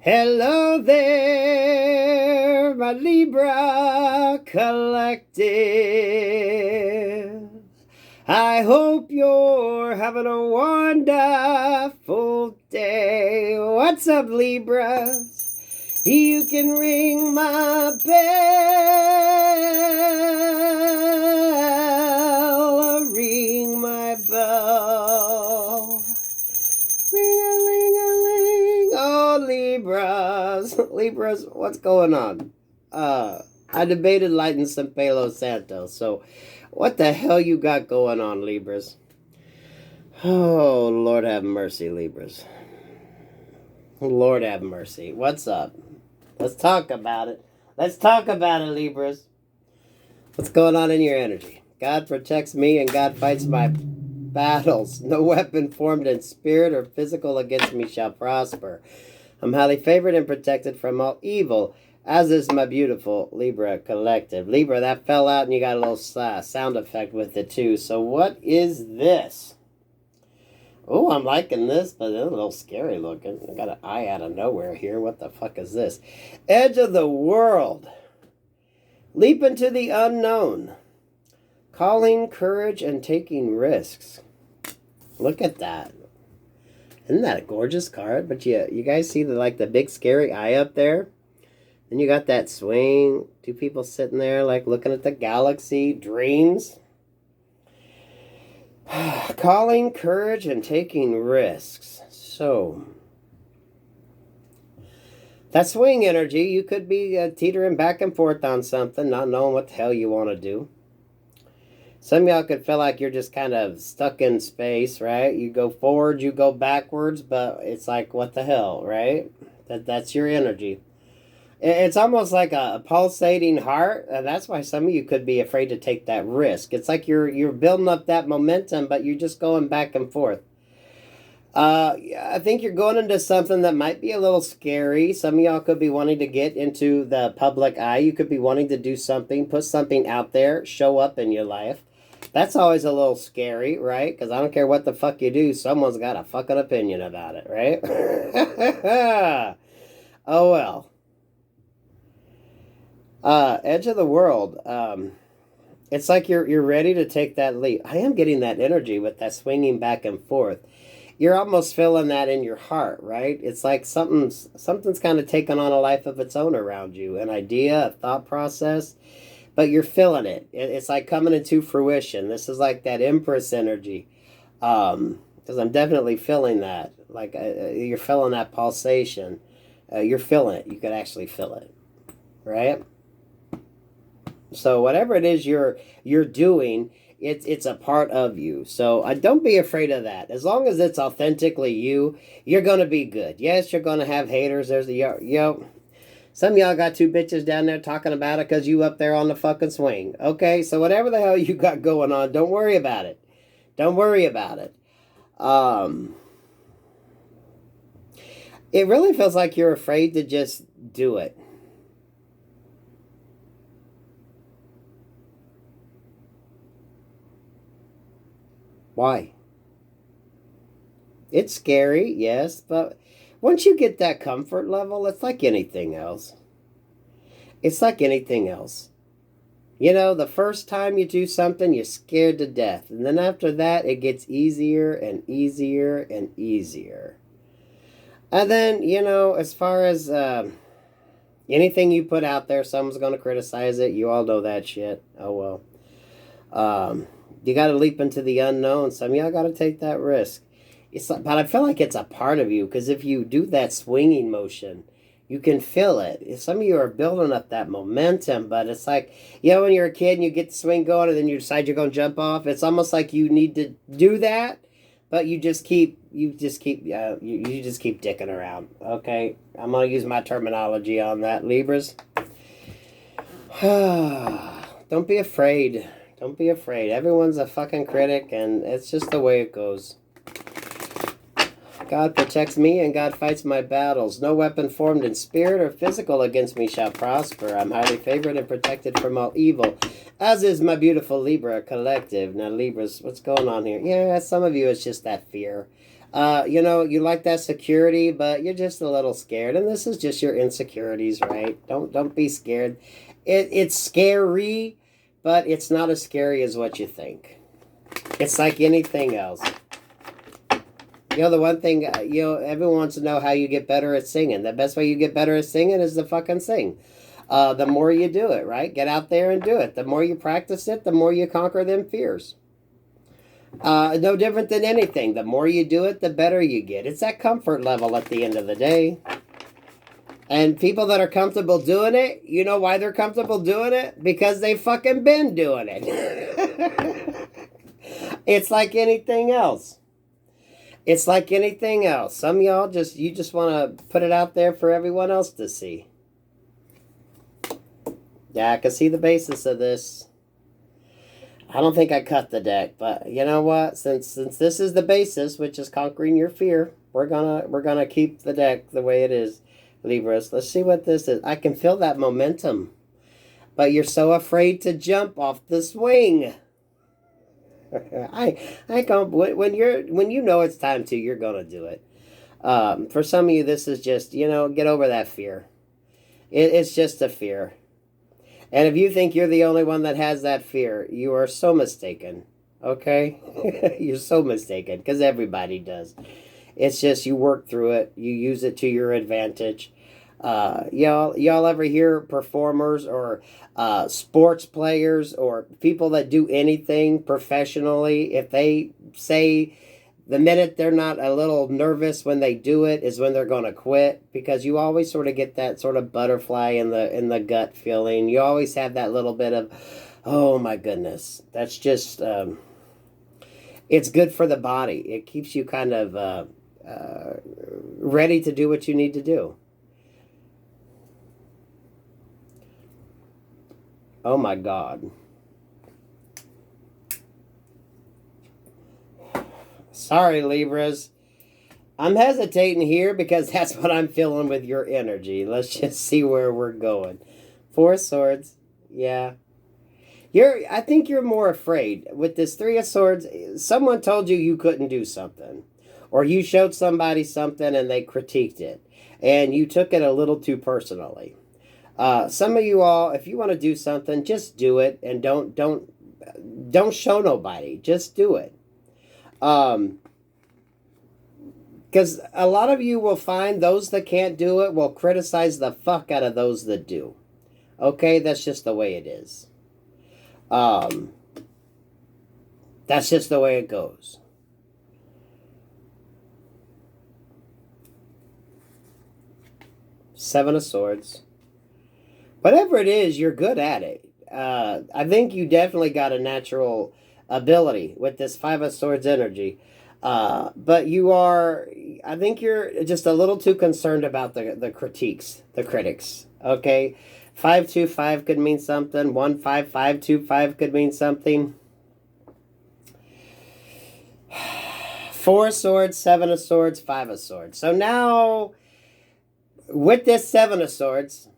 Hello there, my Libra collective. I hope you're having a wonderful day. What's up, Libras? You can ring my bell, ring my bell. Ring-a-ling-a-ling. Oh, Libras. Libras, what's going on? I debated lighting some Palo Santo, so what the hell you got going on, Libras? Oh, Lord have mercy, Libras. Lord have mercy. What's up? Let's talk about it. Let's talk about it, Libras. What's going on in your energy? God protects me and God fights my battles. No weapon formed in spirit or physical against me shall prosper. I'm highly favored and protected from all evil, as is my beautiful Libra collective. Libra, that fell out and you got a little sound effect with it too. So what is this? Oh, I'm liking this, but it's a little scary looking. I got an eye out of nowhere here. What the fuck is this? Edge of the world. Leap into the unknown. Calling courage and taking risks. Look at that. Isn't that a gorgeous card? But you guys see the big scary eye up there? Then you got that swing. Two people sitting there like looking at the galaxy. Dreams. Calling courage and taking risks. So, that swing energy, you could be teetering back and forth on something, not knowing what the hell you want to do. Some of y'all could feel like you're just kind of stuck in space, right? You go forward, you go backwards, but it's like, what the hell, right? That's your energy. It's almost like a pulsating heart. That's why some of you could be afraid to take that risk. It's like you're building up that momentum, but you're just going back and forth. I think you're going into something that might be a little scary. Some of y'all could be wanting to get into the public eye. You could be wanting to do something, put something out there, show up in your life. That's always a little scary, right? Because I don't care what the fuck you do, someone's got a fucking opinion about it, right? Oh, well. Edge of the world. It's like you're ready to take that leap. I am getting that energy with that swinging back and forth. You're almost feeling that in your heart, right? It's like something's kind of taken on a life of its own around you. An idea, a thought process, but you're feeling it. It's like coming into fruition. This is like that Empress energy. Because I'm definitely feeling that. Like you're feeling that pulsation. You're feeling it. You could actually feel it, right? So whatever it is you're doing, it's a part of you. So don't be afraid of that. As long as it's authentically you, you're going to be good. Yes, you're going to have haters. There's some of y'all got two bitches down there talking about it because you up there on the fucking swing. Okay, so whatever the hell you got going on, don't worry about it. Don't worry about it. It really feels like you're afraid to just do it. Why? It's scary, yes, but once you get that comfort level, it's like anything else. It's like anything else. You know, the first time you do something, you're scared to death. And then after that, it gets easier and easier and easier. And then, you know, as far as anything you put out there, someone's going to criticize it. You all know that shit. Oh, well. You got to leap into the unknown. Some of y'all got to take that risk. But I feel like it's a part of you, because if you do that swinging motion, you can feel it. Some of you are building up that momentum, but it's like, you know, when you're a kid and you get the swing going and then you decide you're going to jump off, it's almost like you need to do that, but you just keep dicking around. Okay, I'm going to use my terminology on that, Libras. Don't be afraid. Don't be afraid. Everyone's a fucking critic, and it's just the way it goes. God protects me, and God fights my battles. No weapon formed in spirit or physical against me shall prosper. I'm highly favored and protected from all evil, as is my beautiful Libra collective. Now, Libras, what's going on here? Yeah, some of you, it's just that fear. You know, you like that security, but you're just a little scared. And this is just your insecurities, right? Don't be scared. It's scary, but it's not as scary as what you think. It's like anything else. You know, the one thing, everyone wants to know how you get better at singing. The best way you get better at singing is to fucking sing. The more you do it, right? Get out there and do it. The more you practice it, the more you conquer them fears. No different than anything. The more you do it, the better you get. It's that comfort level at the end of the day. And people that are comfortable doing it, you know why they're comfortable doing it? Because they fucking been doing it. It's like anything else. It's like anything else. Some of y'all you just want to put it out there for everyone else to see. Yeah, I can see the basis of this. I don't think I cut the deck, but you know what? Since this is the basis, which is conquering your fear, we're gonna keep the deck the way it is, Libras. Let's see what this is. I can feel that momentum, but you're so afraid to jump off the swing. I can't. When you know it's time to, you're gonna do it. For some of you, this is just, get over that fear. It's just a fear. And if you think you're the only one that has that fear, you are so mistaken. Okay? You're so mistaken, because everybody does. It's just you work through it. You use it to your advantage. Y'all ever hear performers or sports players or people that do anything professionally, if they say the minute they're not a little nervous when they do it is when they're going to quit, because you always sort of get that sort of butterfly in the gut feeling. You always have that little bit of, oh my goodness. That's just, it's good for the body. It keeps you kind of ready to do what you need to do. Oh my God. Sorry, Libras. I'm hesitating here because that's what I'm feeling with your energy. Let's just see where we're going. 4 of Swords. Yeah. I think you're more afraid. With this 3 of Swords, someone told you couldn't do something. Or you showed somebody something and they critiqued it. And you took it a little too personally. Some of you all, if you want to do something, just do it, and don't show nobody. Just do it. Because a lot of you will find those that can't do it will criticize the fuck out of those that do. Okay, that's just the way it is. That's just the way it goes. Seven of Swords. Whatever it is, you're good at it. I think you definitely got a natural ability with this 5 of Swords energy. But I think you're just a little too concerned about the critiques, the critics. Okay? 525 could mean something. 15525 could mean something. 4 of Swords, 7 of Swords, 5 of Swords. So now, with this 7 of Swords,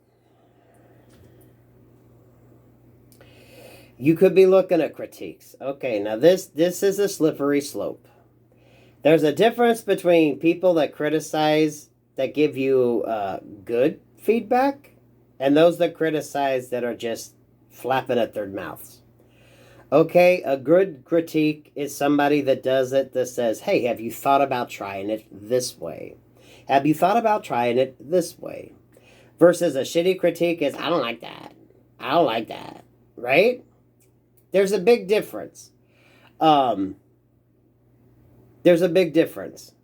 you could be looking at critiques. Okay, now this is a slippery slope. There's a difference between people that criticize, that give you good feedback, and those that criticize that are just flapping at their mouths. Okay, a good critique is somebody that does it, that says, hey, have you thought about trying it this way? Have you thought about trying it this way? Versus a shitty critique is, I don't like that. I don't like that. Right? There's a big difference. There's a big difference.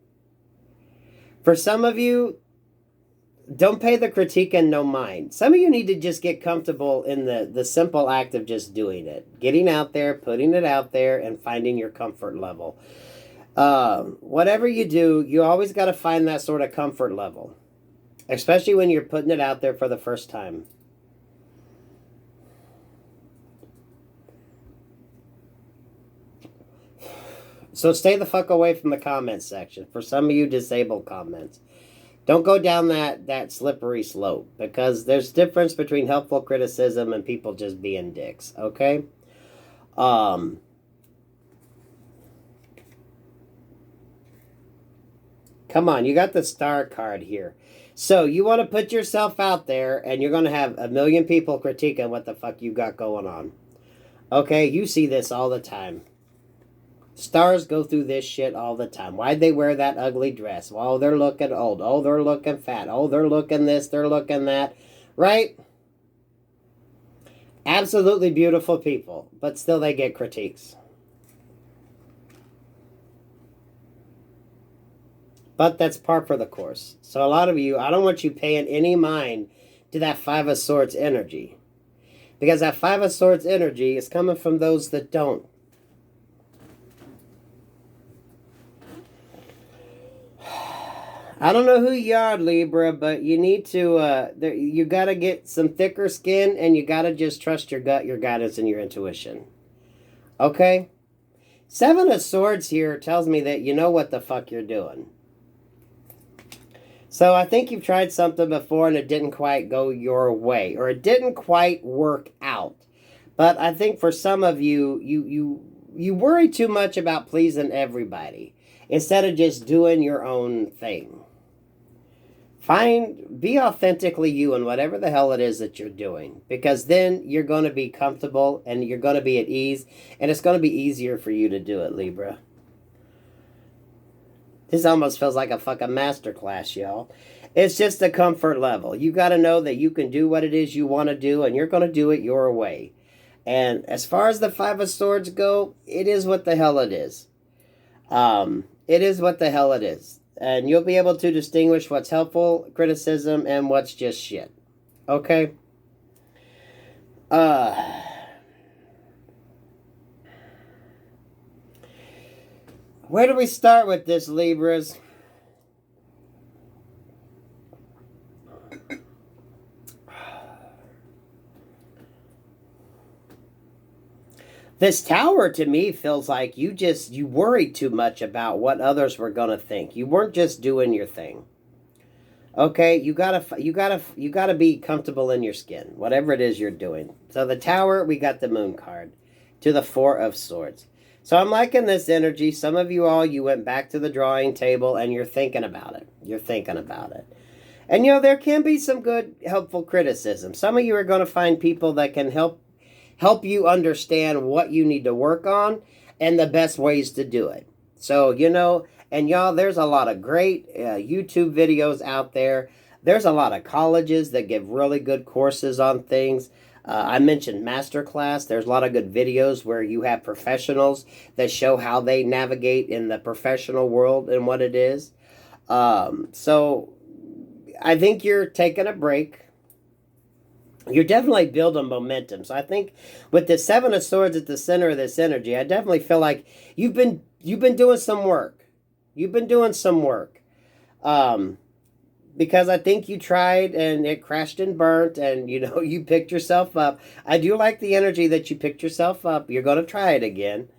For some of you, don't pay the critique and no mind. Some of you need to just get comfortable in the simple act of just doing it. Getting out there, putting it out there, and finding your comfort level. Whatever you do, you always got to find that sort of comfort level. Especially when you're putting it out there for the first time. So stay the fuck away from the comments section. For some of you, disable comments. Don't go down that slippery slope, because there's difference between helpful criticism and people just being dicks, okay? Come on, you got the star card here. So you want to put yourself out there, and you're going to have a million people critiquing what the fuck you got going on. Okay, you see this all the time. Stars go through this shit all the time. Why'd they wear that ugly dress? Oh, they're looking old. Oh, they're looking fat. Oh, they're looking this. They're looking that. Right? Absolutely beautiful people, but still they get critiques. But that's par for the course. So a lot of you, I don't want you paying any mind to that Five of Swords energy. Because that Five of Swords energy is coming from those that don't. I don't know who you are, Libra, but you need to, you got to get some thicker skin, and you got to just trust your gut, your guidance, and your intuition. Okay? Seven of Swords here tells me that you know what the fuck you're doing. So I think you've tried something before and it didn't quite go your way, or it didn't quite work out. But I think for some of you, you worry too much about pleasing everybody instead of just doing your own thing. Be authentically you in whatever the hell it is that you're doing, because then you're going to be comfortable and you're going to be at ease, and it's going to be easier for you to do it, Libra. This almost feels like a fucking masterclass, y'all. It's just a comfort level. You got to know that you can do what it is you want to do, and you're going to do it your way. And as far as the Five of Swords go, it is what the hell it is. It is what the hell it is. And you'll be able to distinguish what's helpful criticism and what's just shit. Okay? Where do we start with this, Libras? This Tower to me feels like you worried too much about what others were going to think. You weren't just doing your thing. Okay, you gotta be comfortable in your skin, whatever it is you're doing. So the Tower, we got the Moon card to the Four of Swords. So I'm liking this energy. Some of you all, you went back to the drawing table and you're thinking about it. You're thinking about it. And you know, there can be some good, helpful criticism. Some of you are going to find people that can help you understand what you need to work on and the best ways to do it. So, you know, and y'all, there's a lot of great YouTube videos out there. There's a lot of colleges that give really good courses on things. I mentioned Masterclass. There's a lot of good videos where you have professionals that show how they navigate in the professional world and what it is. So I think you're taking a break. You're definitely building momentum. So I think with the Seven of Swords at the center of this energy, I definitely feel like you've been doing some work. You've been doing some work. Because I think you tried and it crashed and burnt, and you know, you picked yourself up. I do like the energy that you picked yourself up. You're going to try it again.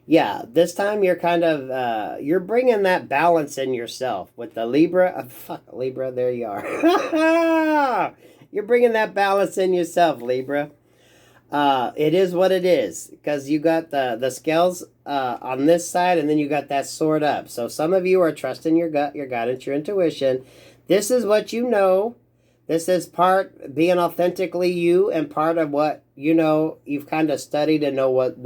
Yeah, this time you're kind of, you're bringing that balance in yourself with the Libra. Fuck, Libra, there you are. You're bringing that balance in yourself, Libra. It is what it is, because you got the scales on this side, and then you got that sword up. So some of you are trusting your gut, your guidance, your intuition. This is what you know. This is part being authentically you, and part of what you know you've kind of studied and know what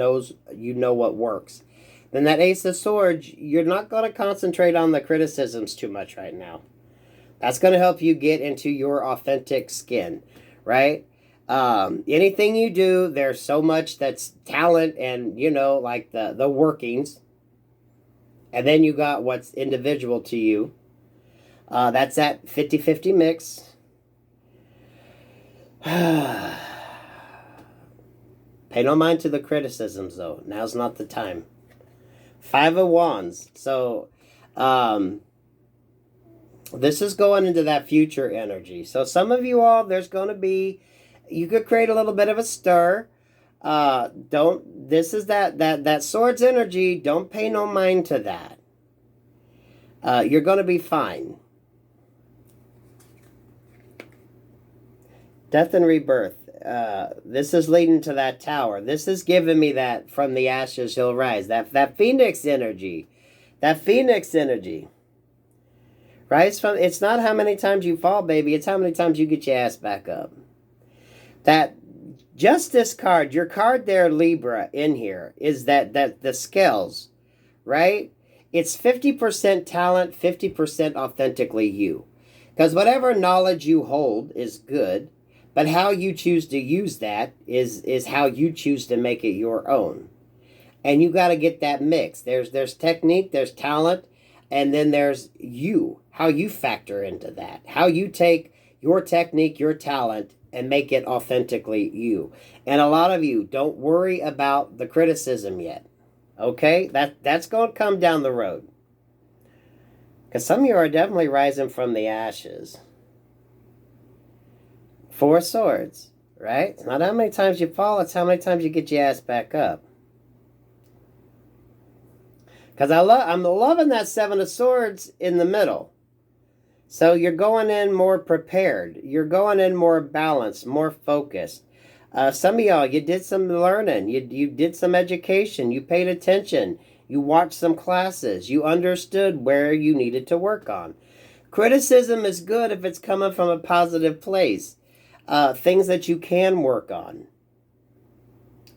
works. Then that Ace of Swords, you're not going to concentrate on the criticisms too much right now. That's going to help you get into your authentic skin, right? Anything you do, there's so much that's talent and, you know, like the workings. And then you got what's individual to you. That's that 50-50 mix. Pay no mind to the criticisms, though. Now's not the time. Five of Wands. So, this is going into that future energy. So some of you all, there's going to be, you could create a little bit of a stir. This is that swords energy. Don't pay no mind to that. You're going to be fine. Death and rebirth. This is leading to that Tower. This is giving me that from the ashes he'll rise. That phoenix energy. That phoenix energy. Right? It's not how many times you fall, baby. It's how many times you get your ass back up. That Justice card, your card there, Libra, in here, is that the scales, right? It's 50% talent, 50% authentically you. Because whatever knowledge you hold is good, but how you choose to use that is how you choose to make it your own. And you got to get that mix. There's technique, there's talent, and then there's you, how you factor into that. How you take your technique, your talent, and make it authentically you. And a lot of you, don't worry about the criticism yet. Okay? That's going to come down the road. Because some of you are definitely rising from the ashes. 4 swords, right? It's not how many times you fall, it's how many times you get your ass back up. Because I'm loving that 7 of swords in the middle. So you're going in more prepared. You're going in more balanced, more focused. Some of y'all, you did some learning. You did some education. You paid attention. You watched some classes. You understood where you needed to work on. Criticism is good if it's coming from a positive place. Things that you can work on.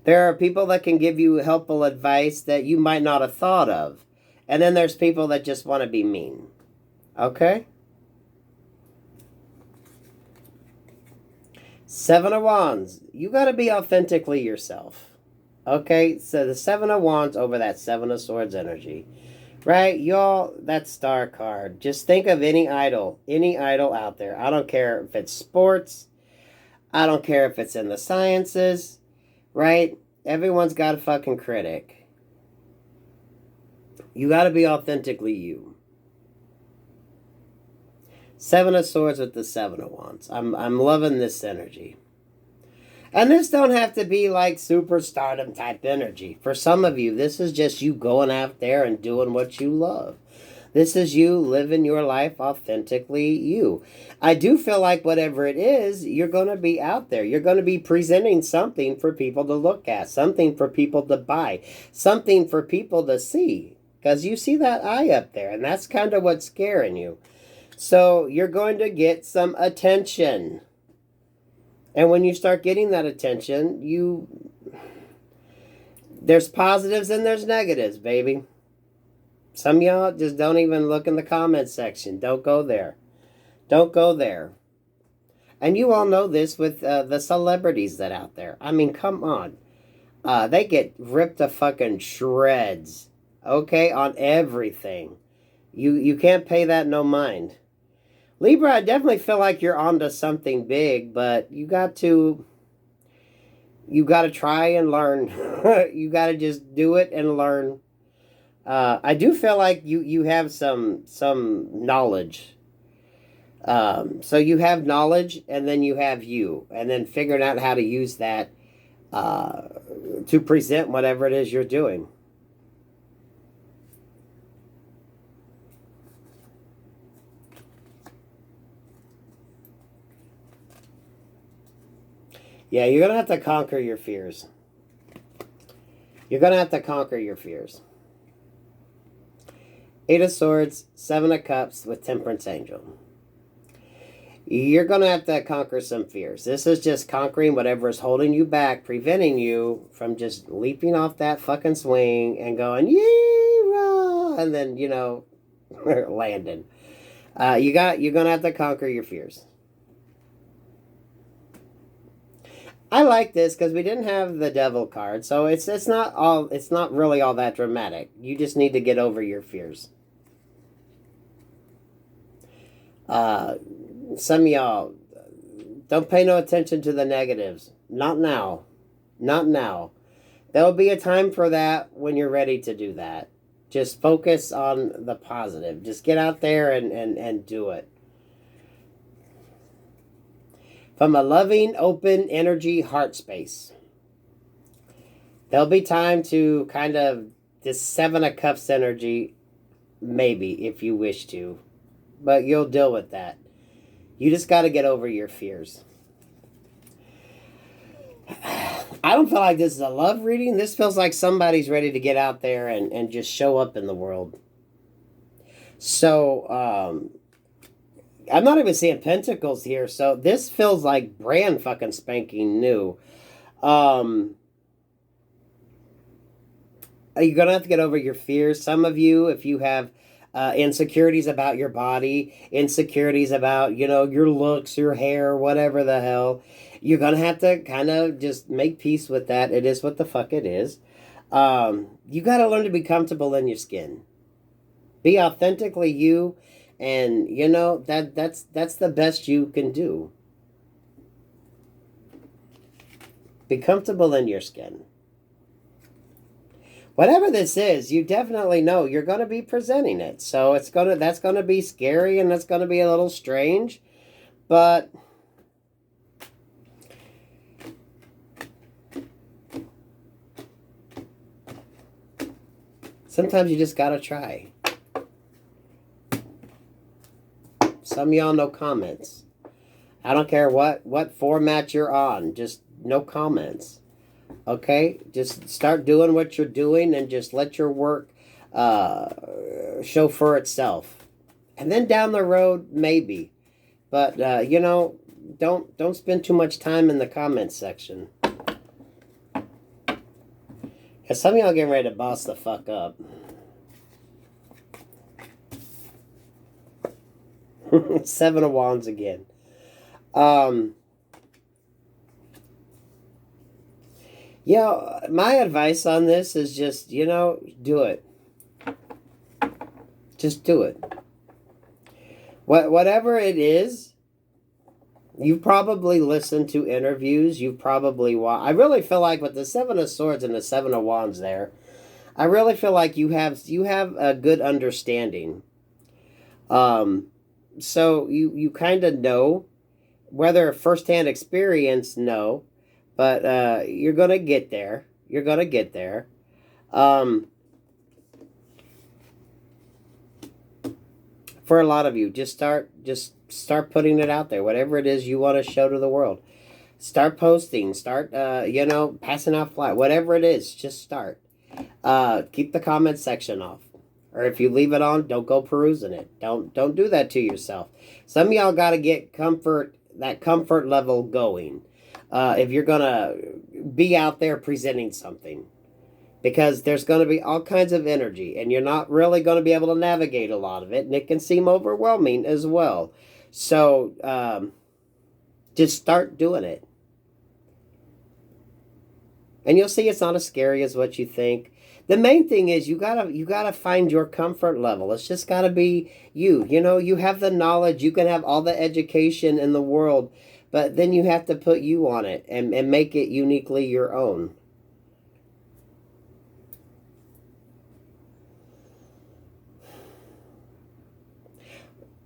There are people that can give you helpful advice that you might not have thought of. And then there's people that just want to be mean. Okay? 7 of Wands. You got to be authentically yourself. Okay? So the 7 of Wands over that 7 of Swords energy. Right? Y'all, that star card. Just think of any idol out there. I don't care if it's sports. I don't care if it's in the sciences. Right? Everyone's got a fucking critic. You got to be authentically you. 7 of Swords with the 7 of Wands. I'm loving this energy. And this don't have to be like superstardom type energy. For some of you, this is just you going out there and doing what you love. This is you living your life authentically you. I do feel like whatever it is, you're going to be out there. You're going to be presenting something for people to look at. Something for people to buy. Something for people to see. Because you see that eye up there. And that's kind of what's scaring you. So you're going to get some attention. And when you start getting that attention, there's positives and there's negatives, baby. Some of y'all just don't even look in the comments section. Don't go there. Don't go there. And you all know this with the celebrities that out there. I mean, come on. They get ripped to fucking shreds. Okay? On everything. You can't pay that no mind. Libra, I definitely feel like you're onto something big, but you got to try and learn. You got to just do it and learn. I do feel like you have some knowledge. So you have knowledge, and then you have you, and then figuring out how to use that to present whatever it is you're doing. Yeah, you're going to have to conquer your fears. You're going to have to conquer your fears. 8 of Swords, 7 of Cups with Temperance Angel. You're going to have to conquer some fears. This is just conquering whatever is holding you back, preventing you from just leaping off that fucking swing and going, yee-rah, and then, landing. You're going to have to conquer your fears. I like this because we didn't have the Devil card, so it's not really all that dramatic. You just need to get over your fears. Some of y'all don't pay no attention to the negatives. Not now. Not now. There'll be a time for that when you're ready to do that. Just focus on the positive. Just get out there and do it. From a loving, open, energy, heart space. There'll be time to kind of this 7 of Cups energy, maybe, if you wish to. But you'll deal with that. You just got to get over your fears. I don't feel like this is a love reading. This feels like somebody's ready to get out there and just show up in the world. So, I'm not even seeing pentacles here, so this feels like brand fucking spanking new. You're going to have to get over your fears. Some of you, if you have insecurities about your body, insecurities about, you know, your looks, your hair, whatever the hell, you're going to have to kind of just make peace with that. It is what the fuck it is. You got to learn to be comfortable in your skin. Be authentically you, and, you know, that's the best you can do. Be comfortable in your skin. Whatever this is, you definitely know you're going to be presenting it. So that's going to be scary, and that's going to be a little strange. But sometimes you just got to try. Some of y'all no comments. I don't care what format you're on. Just no comments. Okay, just start doing what you're doing and just let your work show for itself. And then down the road, maybe. But, you know, don't spend too much time in the comments section. Because some of y'all getting ready to boss the fuck up. Seven of Wands again. Yeah, my advice on this is just, you know, do it. Just do it. Whatever it is, you've probably listened to interviews. You've probably watched. I really feel like with the Seven of Swords and the Seven of Wands there, I really feel like you have a good understanding. So you kind of know, whether firsthand experience, no. But you're going to get there. You're going to get there. For a lot of you, just start putting it out there. Whatever it is you want to show to the world. Start posting. Start, you know, passing out flyers. Whatever it is, just start. Keep the comment section off. Or if you leave it on, don't go perusing it. Don't do that to yourself. Some of y'all got to get that comfort level going. If you're going to be out there presenting something. Because there's going to be all kinds of energy. And you're not really going to be able to navigate a lot of it. And it can seem overwhelming as well. So, just start doing it. And you'll see it's not as scary as what you think. The main thing is you gotta find your comfort level. It's just gotta be you. You know, you have the knowledge. You can have all the education in the world. But then you have to put you on it and make it uniquely your own.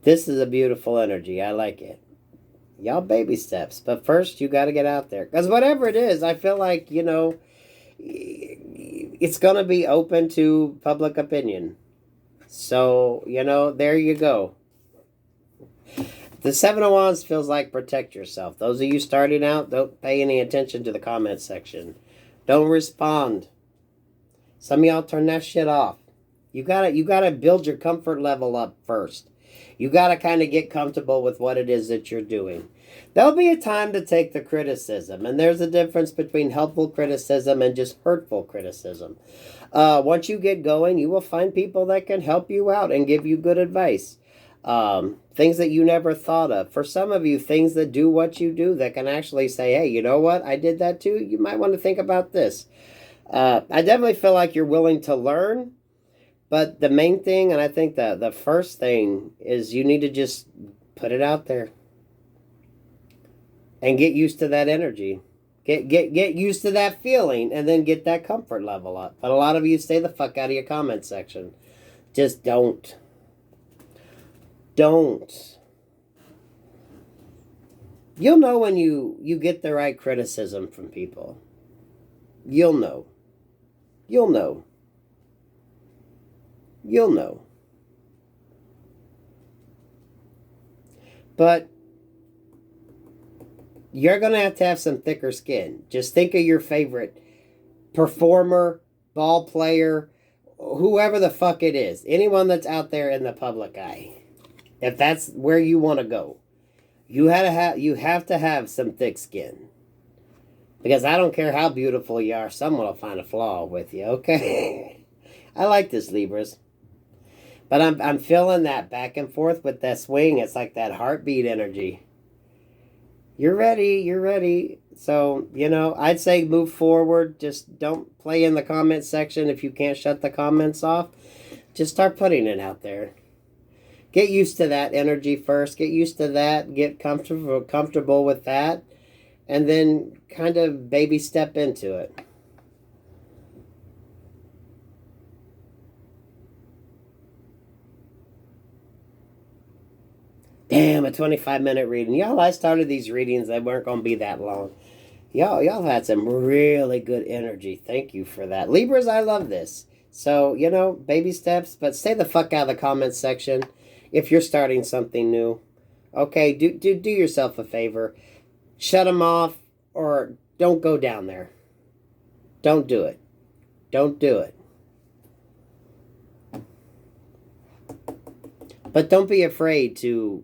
This is a beautiful energy. I like it. Y'all baby steps. But first, you got to get out there. Because whatever it is, I feel like, you know, it's going to be open to public opinion. So, you know, there you go. The Seven of Wands feels like protect yourself. Those of you starting out, don't pay any attention to the comment section. Don't respond. Some of y'all turn that shit off. You gotta build your comfort level up first. You gotta kind of get comfortable with what it is that you're doing. There'll be a time to take the criticism, and there's a difference between helpful criticism and just hurtful criticism. Once you get going, you will find people that can help you out and give you good advice. Things that you never thought of. For some of you, things that do what you do that can actually say, hey, you know what? I did that too. You might want to think about this. I definitely feel like you're willing to learn. But the main thing, and I think the first thing, is you need to just put it out there. And get used to that energy. Get used to that feeling, and then get that comfort level up. But a lot of you stay the fuck out of your comment section. Just don't. Don't. You'll know when you get the right criticism from people. You'll know. You'll know. You'll know. But you're going to have some thicker skin. Just think of your favorite performer, ball player, whoever the fuck it is. Anyone that's out there in the public eye. If that's where you want to go. You have to have some thick skin. Because I don't care how beautiful you are, someone will find a flaw with you, okay? I like this, Libras. But I'm feeling that back and forth with that swing. It's like that heartbeat energy. You're ready. You're ready. So, you know, I'd say move forward. Just don't play in the comment section if you can't shut the comments off. Just start putting it out there. Get used to that energy first. Get used to that. Get comfortable with that. And then kind of baby step into it. Damn, a 25-minute reading. Y'all, I started these readings. They weren't going to be that long. Y'all had some really good energy. Thank you for that. Libras, I love this. So, you know, baby steps. But stay the fuck out of the comments section if you're starting something new. Okay, do yourself a favor. Shut them off or don't go down there. Don't do it. Don't do it. But don't be afraid to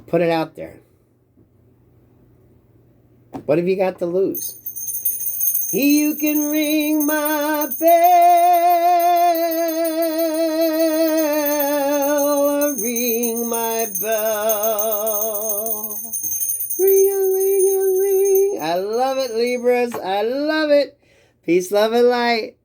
put it out there. What have you got to lose? You can ring my bell. Ring my bell. Ring-a-ling-a-ling. I love it, Libras. I love it. Peace, love, and light.